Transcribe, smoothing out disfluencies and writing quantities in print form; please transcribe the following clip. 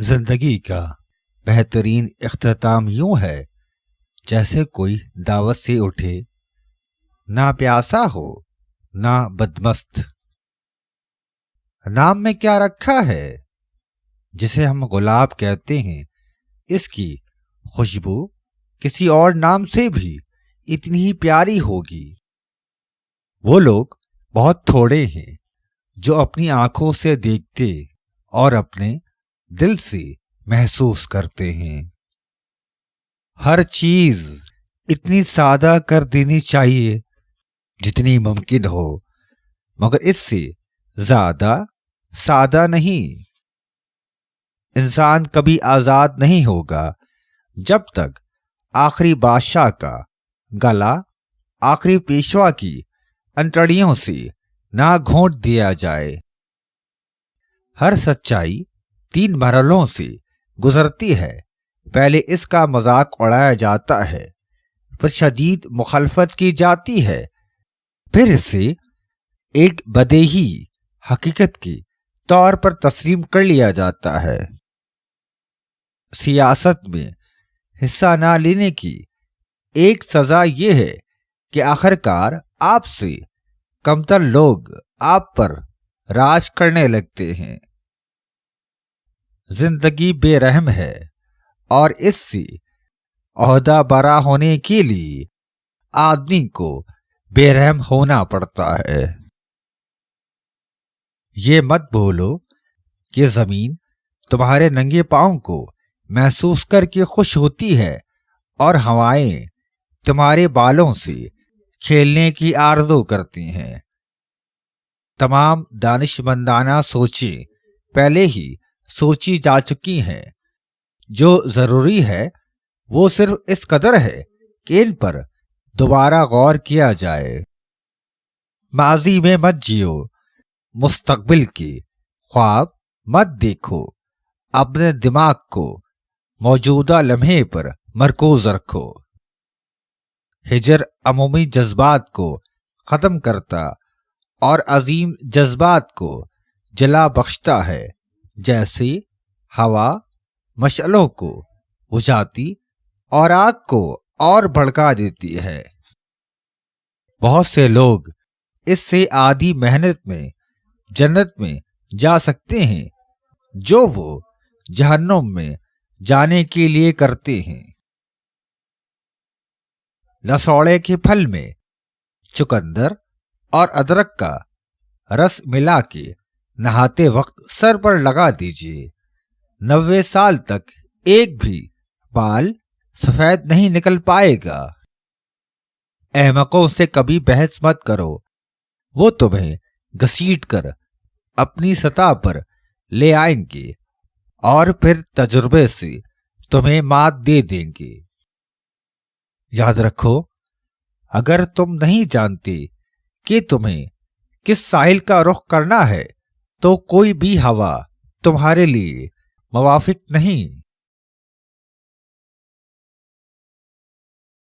زندگی کا بہترین اختتام یوں ہے جیسے کوئی دعوت سے اٹھے، نہ پیاسا ہو نہ بدمست۔ نام میں کیا رکھا ہے؟ جسے ہم گلاب کہتے ہیں، اس کی خوشبو کسی اور نام سے بھی اتنی ہی پیاری ہوگی۔ وہ لوگ بہت تھوڑے ہیں جو اپنی آنکھوں سے دیکھتے اور اپنے دل سے محسوس کرتے ہیں۔ ہر چیز اتنی سادہ کر دینی چاہیے جتنی ممکن ہو، مگر اس سے زیادہ سادہ نہیں۔ انسان کبھی آزاد نہیں ہوگا جب تک آخری بادشاہ کا گلا آخری پیشوا کی انتڑیوں سے نہ گھونٹ دیا جائے۔ ہر سچائی 3 مرحلوں سے گزرتی ہے۔ پہلے اس کا مذاق اڑایا جاتا ہے، پھر شدید مخالفت کی جاتی ہے، پھر اسے ایک بدیہی حقیقت کے طور پر تسلیم کر لیا جاتا ہے۔ سیاست میں حصہ نہ لینے کی ایک سزا یہ ہے کہ آخرکار آپ سے کمتر لوگ آپ پر راج کرنے لگتے ہیں۔ زندگی بے رحم ہے اور اس سے عہدہ برا ہونے کے لیے آدمی کو بے رحم ہونا پڑتا ہے۔ یہ مت بھولو کہ زمین تمہارے ننگے پاؤں کو محسوس کر کے خوش ہوتی ہے اور ہوائیں تمہارے بالوں سے کھیلنے کی آرزو کرتی ہیں۔ تمام دانشمندانہ سوچیں پہلے ہی سوچی جا چکی ہیں۔ جو ضروری ہے وہ صرف اس قدر ہے کہ ان پر دوبارہ غور کیا جائے۔ ماضی میں مت جیو، مستقبل کے خواب مت دیکھو، اپنے دماغ کو موجودہ لمحے پر مرکوز رکھو۔ ہجر عمومی جذبات کو ختم کرتا اور عظیم جذبات کو جلا بخشتا ہے، جیسے ہوا مشعلوں کو بجھاتی اور آگ کو اور بھڑکا دیتی ہے۔ بہت سے لوگ اس سے آدھی محنت میں جنت میں جا سکتے ہیں جو وہ جہنم میں جانے کے لیے کرتے ہیں۔ لسوڑے کے پھل میں چقندر اور ادرک کا رس ملا کے نہاتے وقت سر پر لگا دیجیے، 90 سال تک ایک بھی بال سفید نہیں نکل پائے گا۔ احمقوں سے کبھی بحث مت کرو، وہ تمہیں گھسیٹ کر اپنی سطح پر لے آئیں گے اور پھر تجربے سے تمہیں مات دے دیں گے۔ یاد رکھو، اگر تم نہیں جانتے کہ تمہیں کس ساحل کا رخ کرنا ہے تو کوئی بھی ہوا تمہارے لیے موافق نہیں۔